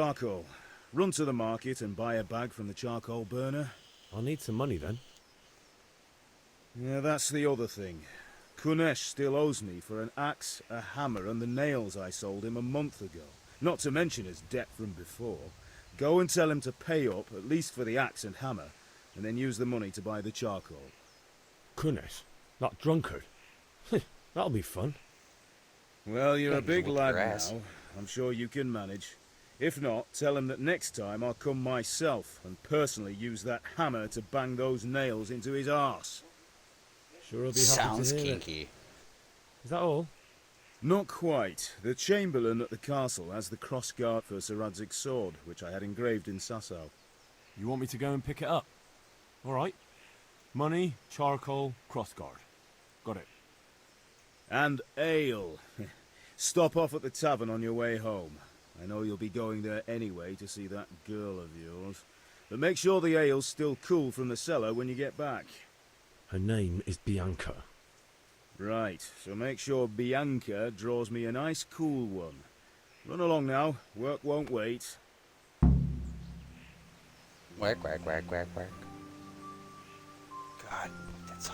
Charcoal. Run to the market and buy a bag from the charcoal burner. I'll need some money then. Yeah, that's the other thing. Kunesh still owes me for an axe, a hammer, and the nails I sold him a month ago. Not to mention his debt from before. Go and tell him to pay up, at least for the axe and hammer, and then use the money to buy the charcoal. Kunesh, that drunkard. That'll be fun. Well, you're Yeah, a big whoop lad your ass. now. I'm sure you can manage. If not, tell him that next time I'll come myself and personally use that hammer to bang those nails into his arse. Sure, I'll be happy Sounds to hear it. kinky. Is that all? Not quite. The Chamberlain at the castle has the cross-guard for Sir Radzig's sword, which I had engraved in Sasau. You want me to go and pick it up? All right. Money, charcoal, crossguard. Got it. And ale. Stop off at the tavern on your way home. I know you'll be going there anyway to see that girl of yours. But make sure the ale's still cool from the cellar when you get back. Her name is Bianca. Right, so make sure Bianca draws me a nice cool one. Run along now, work won't wait. Whack, whack, whack, whack, whack. God, that's a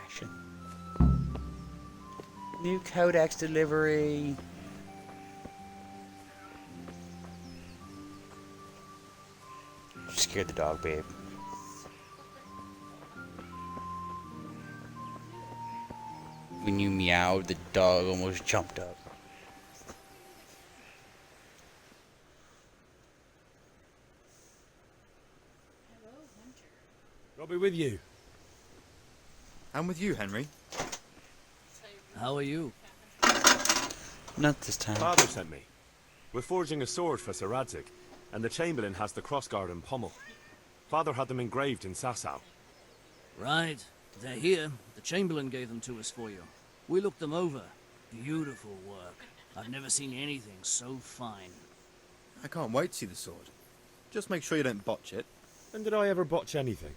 passion. New codex delivery. You scared the dog, babe. When you meowed, the dog almost jumped up. I'll be with you. I'm with you, Henry. How are you? Not this time. Father sent me. We're forging a sword for Sir Radzig, and the Chamberlain has the crossguard and pommel. Father had them engraved in Sasau. Right. They're here. The Chamberlain gave them to us for you. We looked them over. Beautiful work. I've never seen anything so fine. I can't wait to see the sword. Just make sure you don't botch it. When did I ever botch anything?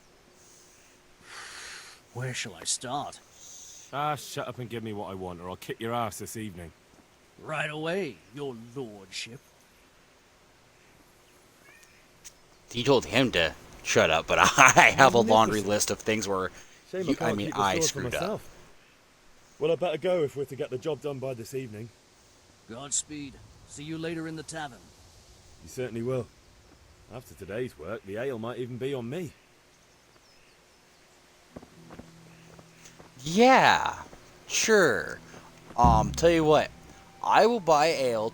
Where shall I start? Ah, shut up and give me what I want, or I'll kick your ass this evening. Right away, your lordship. You told him to shut up, but I have a laundry list of things where Shame you, I I can't mean, keep the I sword for screwed up. myself. Well, I better go if we're to get the job done by this evening. Godspeed. See you later in the tavern. You certainly will. After today's work, the ale might even be on me. Yeah, sure. Tell you what, I will buy ale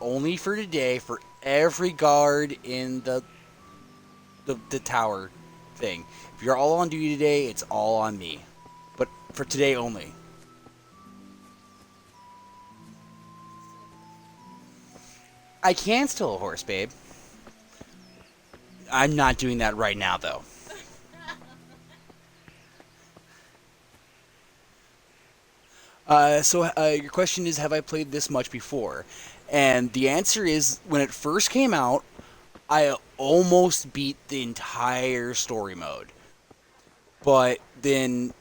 only for today for every guard in the tower thing. If you're all on duty today, it's all on me. But for today only. I can steal a horse, babe. I'm not doing that right now, though. Your question is, have I played this much before? And the answer is, when it first came out, I almost beat the entire story mode. But then,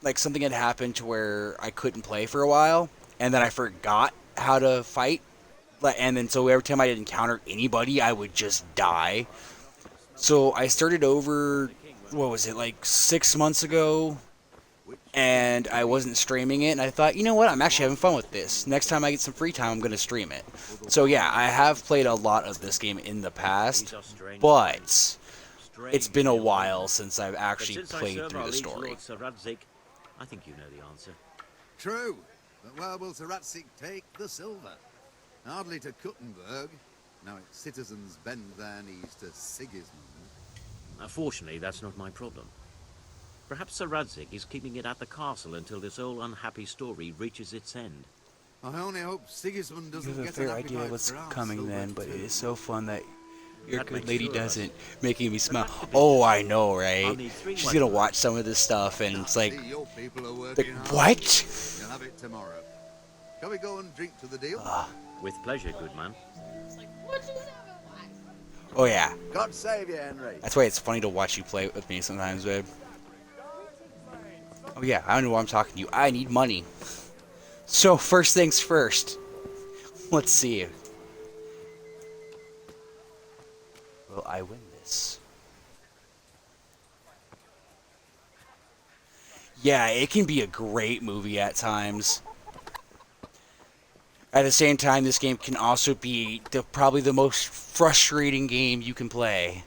like, something had happened to where I couldn't play for a while, and then I forgot how to fight. And then, so every time I encountered anybody, I would just die. So I started over, what was it, like 6 months ago? And I wasn't streaming it, and I thought, you know what, I'm actually having fun with this. Next time I get some free time, I'm going to stream it. So yeah, I have played a lot of this game in the past, but it's been a while since I've actually played through the story. I think you know the answer. True, but where will Sir Radzig take the silver? Hardly to Kuttenberg. Now its citizens bend their knees to Sigismund. Fortunately, that's not my problem. Perhaps Sir Radzig is keeping it at the castle until this old unhappy story reaches its end. I only hope Sigismund You doesn't have a get fair an idea appetite what's for our coming silver then, but it too. is so fun that your That good makes lady two of us. doesn't, making me smile. Oh, I know, I'll right? need 3 She's white gonna birds. watch some of this stuff, and it's like, See, your people are working hard. what? You'll have it tomorrow. Shall we go and drink to the deal? With pleasure, good man. Oh yeah, God save you, Henry. that's why it's funny to watch you play with me sometimes, babe. Oh yeah, I don't know why I'm talking to you. I need money. So first things first. Let's see. Will I win this? Yeah, it can be a great movie at times. At the same time, this game can also be probably the most frustrating game you can play.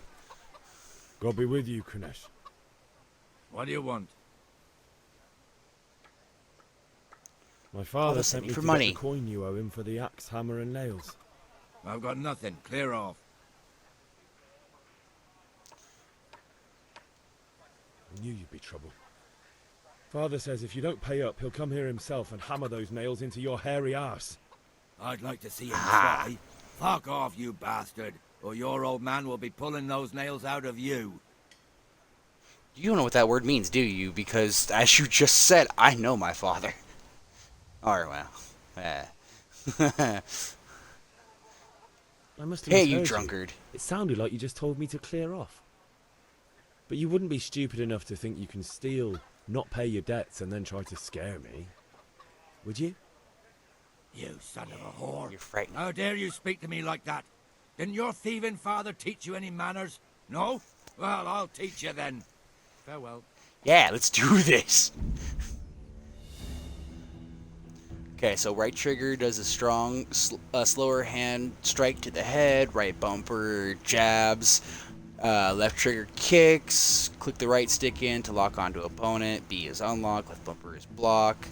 God be with you, Kunesh. What do you want? My father sent sent me me for to money. get the coin you owe him for the axe, hammer, and nails. I've got nothing. Clear off. I knew you'd be trouble. Father says if you don't pay up, he'll come here himself and hammer those nails into your hairy arse. I'd like to see him try. Fuck off, you bastard, or your old man will be pulling those nails out of you. You don't know what that word means, do you? Because, as you just said, I know my father. Or, well, I must have Hey, you misheard drunkard. It sounded like you just told me to clear off. But you wouldn't be stupid enough to think you can steal, not pay your debts, and then try to scare me, would you? You son of a whore. You're frightening. How dare you speak to me like that? Didn't your thieving father teach you any manners? No? Well, I'll teach you then. Farewell. Yeah, let's do this. Okay, so right trigger does a strong, slower hand strike to the head. Right bumper jabs. Left trigger kicks. Click the right stick in to lock onto opponent. B is unlock. Left bumper is block.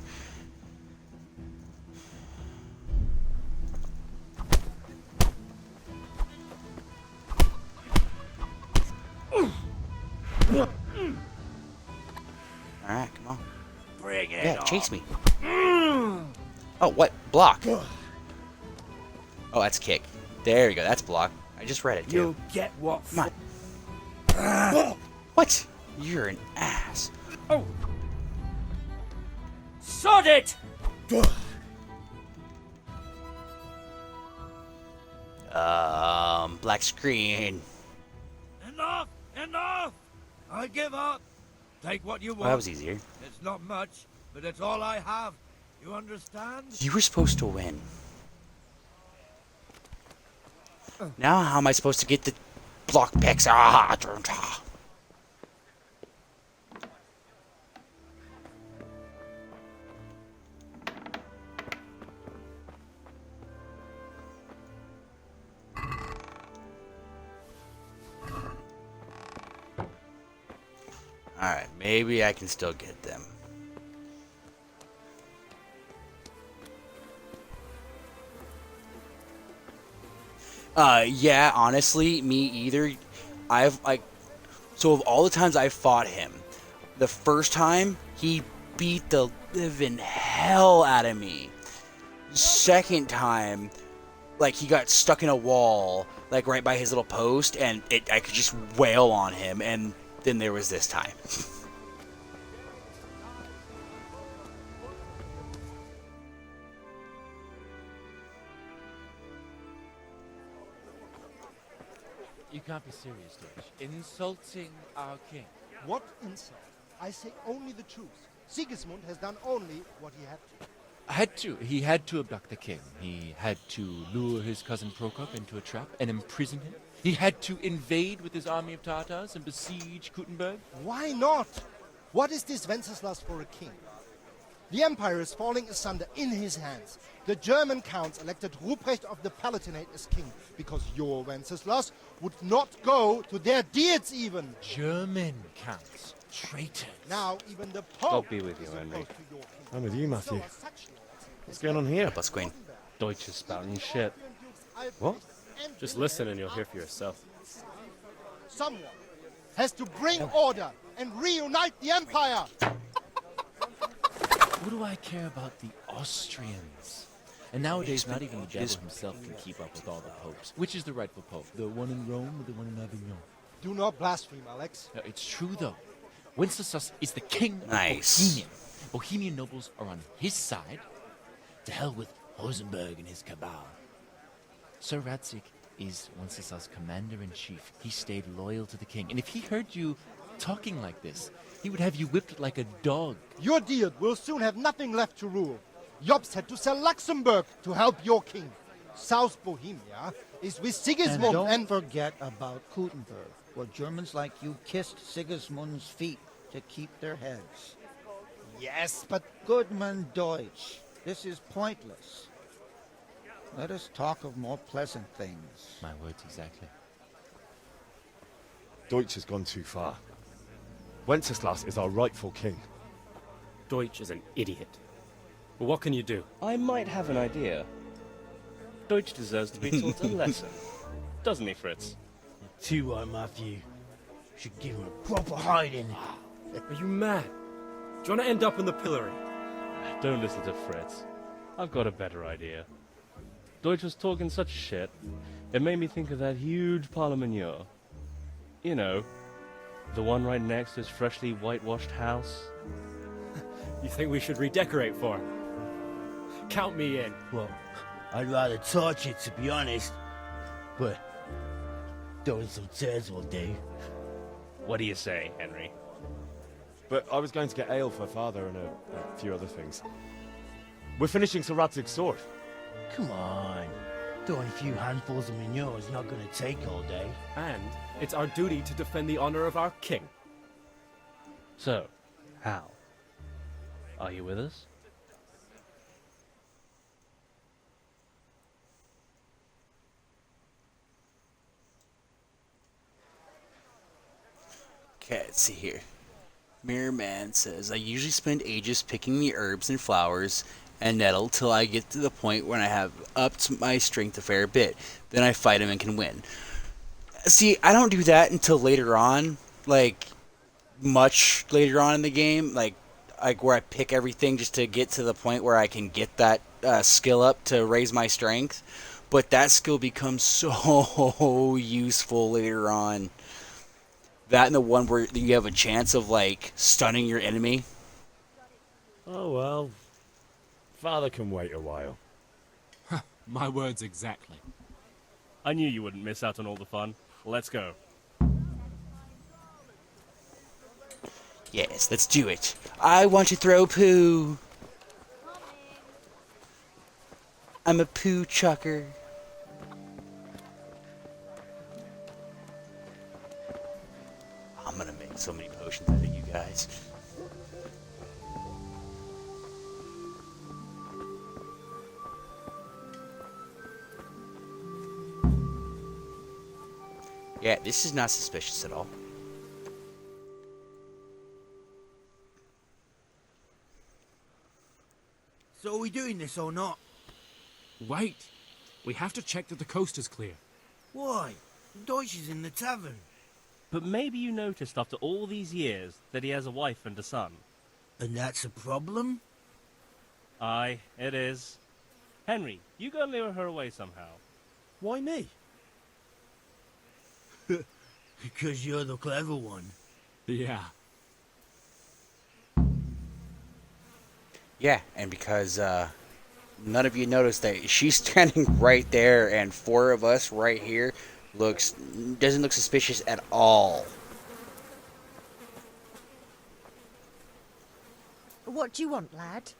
Alright, come on. Bring it Yeah, on. chase me. Oh, what? Block. Oh, that's kick. There we go. That's block. I just read it, too. You'll get what? Come on. What? You're an ass. Oh! Sod it! Black screen. Enough! Enough! I give up. Take what you want. Well, that was easier. It's not much, but it's all I have. You understand? You were supposed to win. Now how am I supposed to get the block picks? Alright, maybe I can still get them. Yeah, honestly, me either. So of all the times I fought him, the first time, he beat the living hell out of me. Second time, like, he got stuck in a wall, like, right by his little post, and I could just wail on him, and then there was this time. You can't be serious, Deutsch. Insulting our king. What insult? I say only the truth. Sigismund has done only what he had to. Had to. He had to abduct the king. He had to lure his cousin Prokop into a trap and imprison him. He had to invade with his army of Tatars and besiege Kuttenberg. Why not? What is this Wenceslas for a king? The empire is falling asunder in his hands. The German counts elected Ruprecht of the Palatinate as king because your Wenceslas would not go to their deeds even. German counts. Traitors. Now even the Pope God be with you, is Henry. opposed to your king. I'm with you, So Matthew. are such lords What's going on here? Plus Queen. Deutsch is spouting shit. What? Just listen and you'll hear for yourself. Someone has to bring order and reunite the empire. What do I care about the Austrians? And nowadays, not even the devil himself can keep up with all the popes. Which is the rightful pope? The one in Rome or the one in Avignon? Do not blaspheme, Alex. No, it's true, though. Wenceslas is the king Nice. of Bohemia. Bohemian nobles are on his side. To hell with Rosenberg and his cabal. Sir Radzik is Wenceslas' commander-in-chief. He stayed loyal to the king. And if he heard you talking like this, he would have you whipped like a dog. Your deal will soon have nothing left to rule. Jobst had to sell Luxembourg to help your king. South Bohemia, is with And Sigismund don't forget about Kuttenberg, where Germans like you kissed Sigismund's feet to keep their heads. Yes, but... Goodman Deutsch, this is pointless. Let us talk of more pleasant things. My words exactly. Deutsch has gone too far. Wenceslas is our rightful king. Deutsch is an idiot. But what can you do? I might have an idea. Deutsch deserves to be taught a lesson. Doesn't he, Fritz? Too right, Matthew. Should give him a proper hiding. Are you mad? Do you want to end up in the pillory? Don't listen to Fritz. I've got a better idea. Deutsch was talking such shit, it made me think of that huge parliament. You know, the one right next to his freshly whitewashed house. You think we should redecorate for him? Count me in. Well, I'd rather torch it, to be honest. But throwing some tears will do. What do you say, Henry? But I was going to get ale for father and a few other things. We're finishing Sir Radzig's sword. Come on. Throwing a few handfuls of manure is not going to take all day. And it's our duty to defend the honor of our king. So, Hal, are you with us? Okay, let's see here. Mirror Man says, I usually spend ages picking the herbs and flowers and nettle till I get to the point when I have upped my strength a fair bit. Then I fight him and can win. See, I don't do that until later on, like much later on in the game, like where I pick everything just to get to the point where I can get that skill up to raise my strength. But that skill becomes so useful later on. That and the one where you have a chance of, like, stunning your enemy. Oh well. Father can wait a while. My words exactly. I knew you wouldn't miss out on all the fun. Let's go. Yes, let's do it. I want to throw poo. I'm a poo chucker. I'm gonna make so many potions out of you guys. Yeah, this is not suspicious at all. So are we doing this or not? Wait. We have to check that the coast is clear. Why? Deutsch is in the tavern. But maybe you noticed after all these years that he has a wife and a son. And that's a problem? Aye, it is. Henry, you go and lure her away somehow. Why me? Because you're the clever one. Yeah. Yeah, and because none of you noticed that she's standing right there and four of us right here doesn't look suspicious at all. What do you want, lad?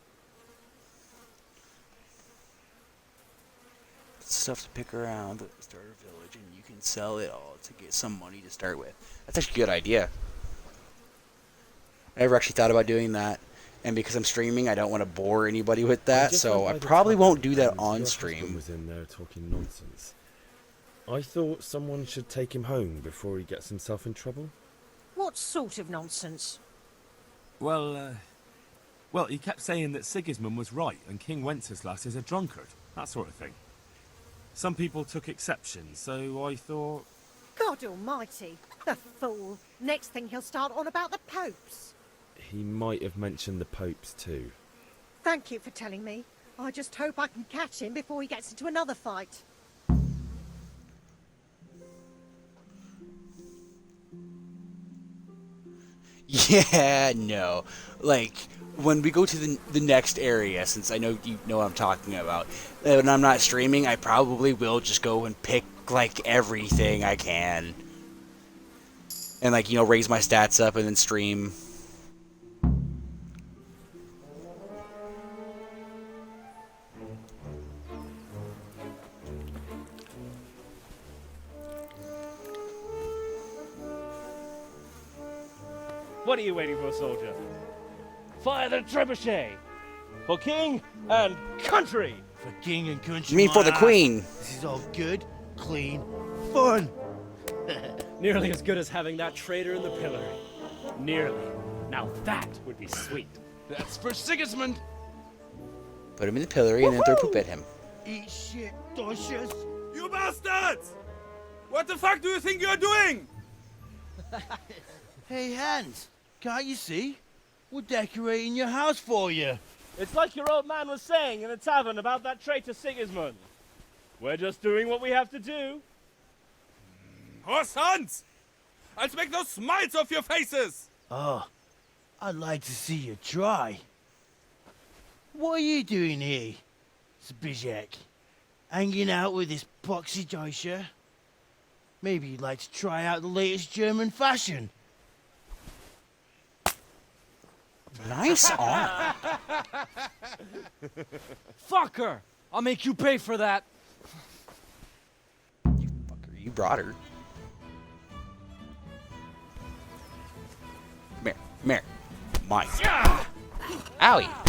Stuff to pick around the starter village, and you can sell it all to get some money to start with. That's actually a good idea. I never actually thought about doing that, and because I'm streaming, I don't want to bore anybody with that, so I probably won't do that on stream. Was in there talking nonsense. I thought someone should take him home before he gets himself in trouble. What sort of nonsense? Well, he kept saying that Sigismund was right and King Wenceslas is a drunkard, that sort of thing. Some people took exception, so I thought... God almighty, the fool. Next thing he'll start on about the popes. He might have mentioned the popes too. Thank you for telling me. I just hope I can catch him before he gets into another fight. Yeah, no. Like, when we go to the next area, since I know you know what I'm talking about, when I'm not streaming, I probably will just go and pick, like, everything I can. And, like, you know, raise my stats up and then stream. What are you waiting for, soldier? Fire the trebuchet! For king and country! For king and country. You mean for the my queen? ass. This is all good, clean, fun. Nearly as good as having that traitor in the pillory. Nearly. Now that would be sweet. That's for Sigismund. Put him in the pillory and then throw poop at him. Eat shit, Docious. You bastards! What the fuck do you think you're doing? Hey, Hans, can't you see? We're decorating your house for you. It's like your old man was saying in the tavern about that traitor Sigismund. We're just doing what we have to do. Horse Hans! I'll make those smiles off your faces! Oh, I'd like to see you try. What are you doing here, Zbigniew? Hanging out with this poxy Deutscher? Maybe you'd like to try out the latest German fashion. Nice arm. Fucker! I'll make you pay for that. You brought her. Come here. Mine. Owie.